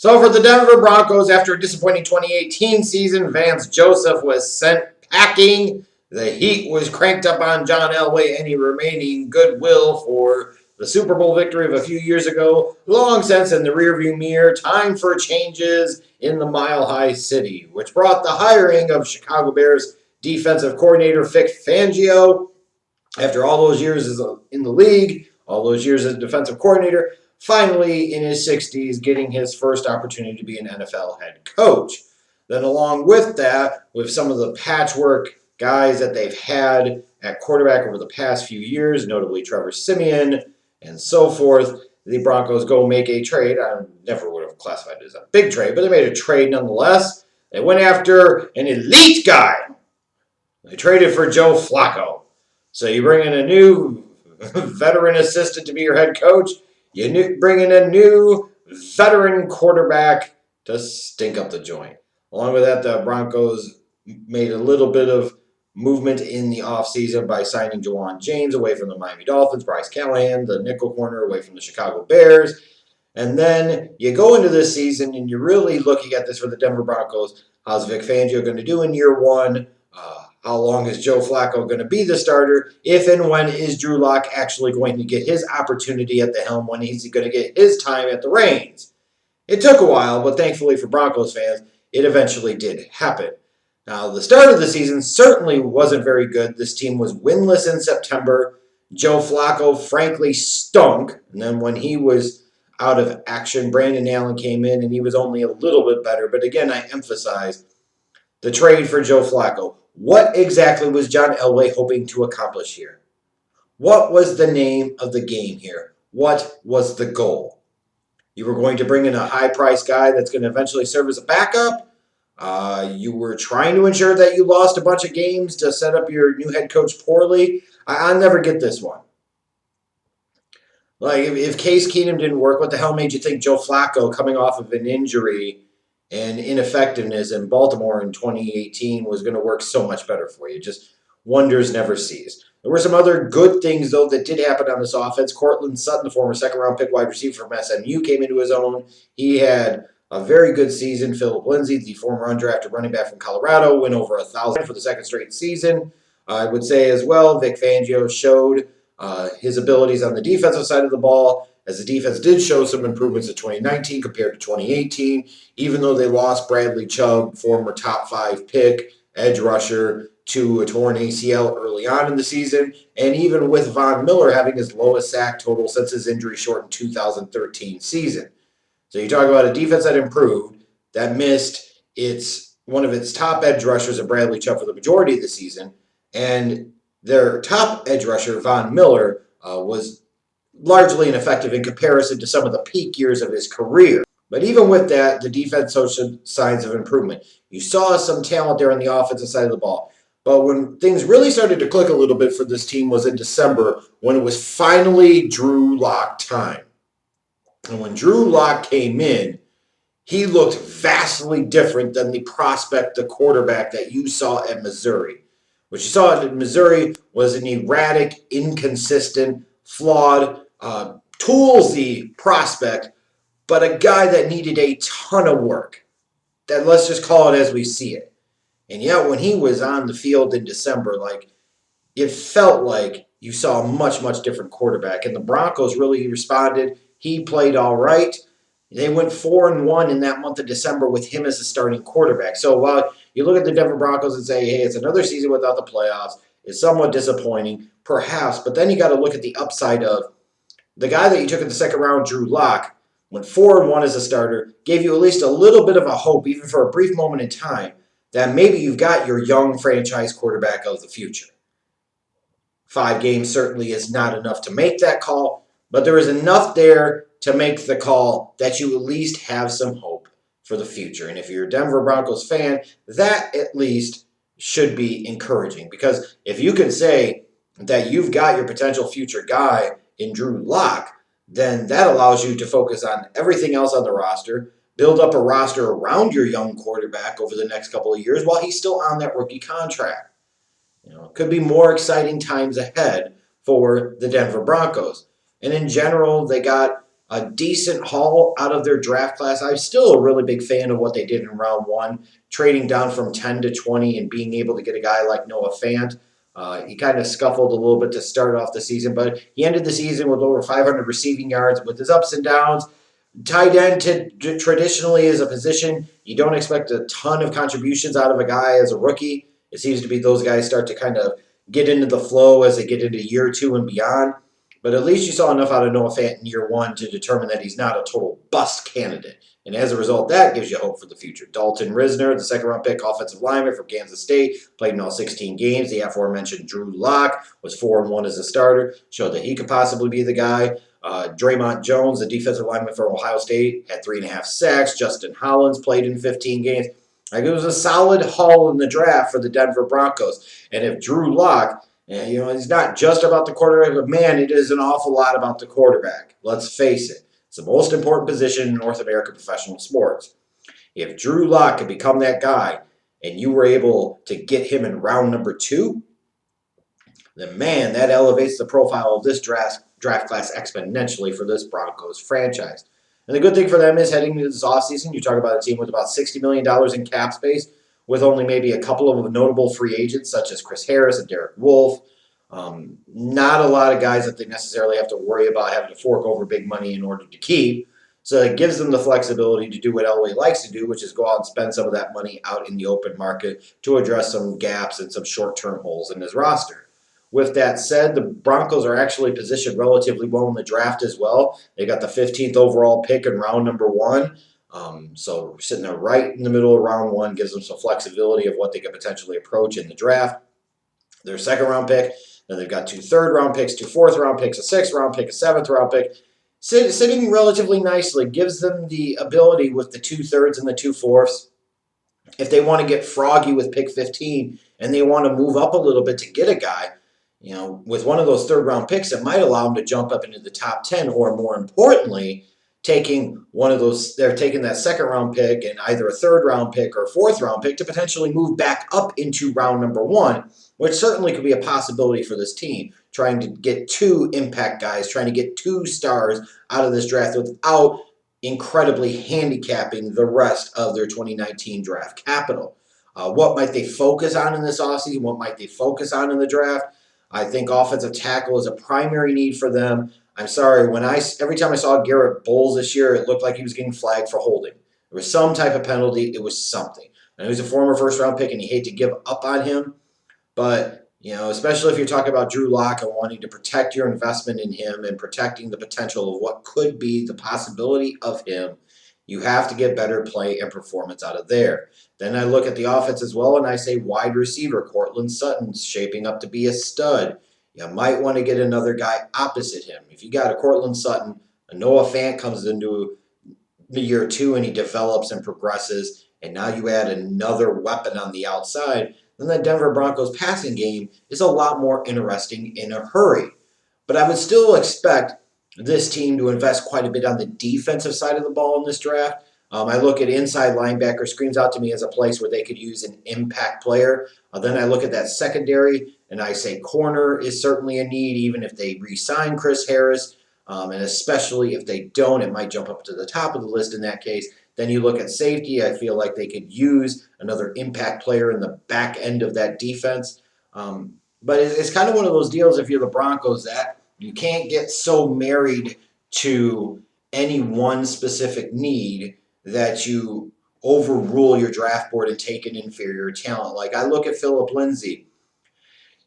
So for the Denver Broncos, after a disappointing 2018 season, Vance Joseph was sent packing. The heat was cranked up on John Elway, any remaining goodwill for the Super Bowl victory of a few years ago, long since in the rearview mirror. Time for changes in the Mile High City, which brought the hiring of Chicago Bears defensive coordinator Vic Fangio. After all those years in the league, all those years as defensive coordinator, finally in his 60s, getting his first opportunity to be an NFL head coach. Then, along with that, with some of the patchwork guys that they've had at quarterback over the past few years, notably Trevor Siemian and so forth, the Broncos go make a trade. I never would have classified it as a big trade, but they made a trade nonetheless. They went after an elite guy. They traded for Joe Flacco. So you bring in a new veteran assistant to be your head coach. You bring in a new veteran quarterback to stink up the joint. Along with that, the Broncos made a little bit of movement in the offseason by signing Jawan James away from the Miami Dolphins, Bryce Callahan, the nickel corner, away from the Chicago Bears. And then you go into this season and you're really looking at this for the Denver Broncos. How's Vic Fangio going to do in year one? How long is Joe Flacco going to be the starter? If and when is Drew Lock actually going to get his opportunity at the helm? When is he going to get his time at the reins? It took a while, but thankfully for Broncos fans, it eventually did happen. Now, the start of the season certainly wasn't very good. This team was winless in September. Joe Flacco, frankly, stunk. And then when he was out of action, Brandon Allen came in, and he was only a little bit better. But again, I emphasize the trade for Joe Flacco. What exactly was John Elway hoping to accomplish here? What was the name of the game here? What was the goal? You were going to bring in a high-priced guy that's going to eventually serve as a backup. You were trying to ensure that you lost a bunch of games to set up your new head coach poorly. I'll never get this one. Like, if Case Keenum didn't work, what the hell made you think Joe Flacco, coming off of an injury and ineffectiveness in Baltimore in 2018, was going to work so much better for you? Just wonders never cease. There were some other good things, though, that did happen on this offense. Cortland Sutton, the former second-round pick wide receiver from SMU, came into his own. He had a very good season. Philip Lindsay, the former undrafted running back from Colorado, went over 1,000 for the second straight season. I would say as well, Vic Fangio showed his abilities on the defensive side of the ball, as the defense did show some improvements in 2019 compared to 2018, even though they lost Bradley Chubb, former top 5 pick, edge rusher, to a torn ACL early on in the season, and even with Von Miller having his lowest sack total since his injury-shortened 2013 season. So you talk about a defense that improved, that missed one of its top edge rushers in Bradley Chubb for the majority of the season, and their top edge rusher, Von Miller, was largely ineffective in comparison to some of the peak years of his career. But even with that, the defense showed signs of improvement. You saw some talent there on the offensive side of the ball. But when things really started to click a little bit for this team was in December, when it was finally Drew Lock time. And when Drew Lock came in, he looked vastly different than the prospect, the quarterback that you saw at Missouri. What you saw at Missouri was an erratic, inconsistent, flawed, toolsy prospect, but a guy that needed a ton of work. That, let's just call it as we see it. And yet, when he was on the field in December, it felt like you saw a much, much different quarterback. And the Broncos really responded. He played all right. They went 4-1 in that month of December with him as the starting quarterback. So while you look at the Denver Broncos and say, hey, it's another season without the playoffs, it's somewhat disappointing, perhaps. But then you got to look at the upside of the guy that you took in the second round, Drew Lock, went 4-1 as a starter, gave you at least a little bit of a hope, even for a brief moment in time, that maybe you've got your young franchise quarterback of the future. 5 games certainly is not enough to make that call, but there is enough there to make the call that you at least have some hope for the future. And if you're a Denver Broncos fan, that at least should be encouraging. Because if you can say that you've got your potential future guy in Drew Lock, then that allows you to focus on everything else on the roster, build up a roster around your young quarterback over the next couple of years while he's still on that rookie contract. It could be more exciting times ahead for the Denver Broncos. And in general, they got a decent haul out of their draft class. I'm still a really big fan of what they did in round one, trading down from 10 to 20 and being able to get a guy like Noah Fant. He kind of scuffled a little bit to start off the season, but he ended the season with over 500 receiving yards with his ups and downs. Tight end traditionally is a position you don't expect a ton of contributions out of a guy as a rookie. It seems to be those guys start to kind of get into the flow as they get into year two and beyond. But at least you saw enough out of Noah Fant in year one to determine that he's not a total bust candidate. And as a result, that gives you hope for the future. Dalton Risner, the second-round pick offensive lineman from Kansas State, played in all 16 games. The aforementioned Drew Lock was 4-1 as a starter, showed that he could possibly be the guy. Draymond Jones, the defensive lineman from Ohio State, had 3.5 sacks. Justin Hollins played in 15 games. Like, it was a solid haul in the draft for the Denver Broncos. And if Drew Lock, he's not just about the quarterback, but man, it is an awful lot about the quarterback. Let's face it. It's the most important position in North American professional sports. If Drew Lock could become that guy and you were able to get him in round number 2, then man, that elevates the profile of this draft class exponentially for this Broncos franchise. And the good thing for them is heading into this offseason, you talk about a team with about $60 million in cap space, with only maybe a couple of notable free agents such as Chris Harris and Derek Wolfe. Not a lot of guys that they necessarily have to worry about having to fork over big money in order to keep. So it gives them the flexibility to do what Elway likes to do, which is go out and spend some of that money out in the open market to address some gaps and some short-term holes in his roster. With that said, the Broncos are actually positioned relatively well in the draft as well. They got the 15th overall pick in round number 1. So sitting there right in the middle of round 1 gives them some flexibility of what they could potentially approach in the draft. Their second-round pick, then they've got 2 third-round picks, 2 fourth-round picks, a 6th-round pick, a 7th-round pick. Sitting relatively nicely gives them the ability with the 2 thirds and the 2 fourths. If they want to get froggy with pick 15 and they want to move up a little bit to get a guy, with one of those third-round picks, it might allow them to jump up into the top 10, or more importantly, they're taking that second-round pick and either a third-round pick or fourth-round pick to potentially move back up into round number 1, which certainly could be a possibility for this team, trying to get 2 impact guys, trying to get 2 stars out of this draft without incredibly handicapping the rest of their 2019 draft capital. What might they focus on in this offseason? What might they focus on in the draft? I think offensive tackle is a primary need for them. I'm sorry, every time I saw Garrett Bowles this year, it looked like he was getting flagged for holding. There was some type of penalty. It was something. And he was a former first-round pick, and you hate to give up on him. But, especially if you're talking about Drew Lock and wanting to protect your investment in him and protecting the potential of what could be the possibility of him, you have to get better play and performance out of there. Then I look at the offense as well, and I say wide receiver, Cortland Sutton's shaping up to be a stud. You might want to get another guy opposite him. If you got a Cortland Sutton, a Noah Fant comes into the year 2 and he develops and progresses, and now you add another weapon on the outside, then the Denver Broncos passing game is a lot more interesting in a hurry. But I would still expect this team to invest quite a bit on the defensive side of the ball in this draft. I look at inside linebacker, screams out to me as a place where they could use an impact player. Then I look at that secondary, and I say corner is certainly a need, even if they re-sign Chris Harris. And especially if they don't, it might jump up to the top of the list in that case. Then you look at safety. I feel like they could use another impact player in the back end of that defense. But it's kind of one of those deals, if you're the Broncos, that you can't get so married to any one specific need that you overrule your draft board and take an inferior talent. Like, I look at Phillip Lindsay.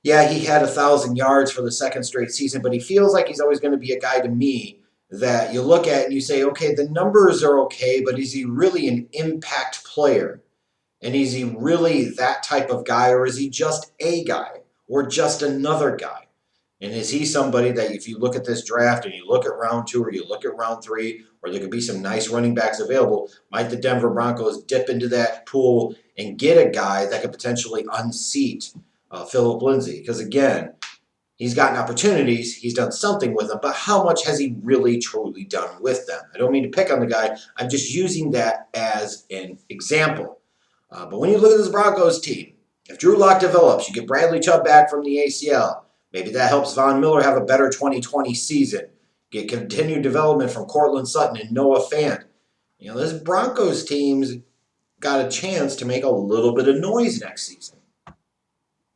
Yeah, he had 1,000 yards for the second straight season, but he feels like he's always going to be a guy to me that you look at and you say, okay, the numbers are okay, but is he really an impact player? And is he really that type of guy, or is he just a guy or just another guy? And is he somebody that if you look at this draft and you look at round 2 or you look at round 3, or there could be some nice running backs available, might the Denver Broncos dip into that pool and get a guy that could potentially unseat Phillip Lindsay? Because again, he's gotten opportunities, he's done something with them, but how much has he really truly done with them? I don't mean to pick on the guy, I'm just using that as an example. But when you look at this Broncos team, if Drew Lock develops, you get Bradley Chubb back from the ACL. Maybe that helps Von Miller have a better 2020 season. get continued development from Cortland Sutton and Noah Fant. This Broncos team's got a chance to make a little bit of noise next season.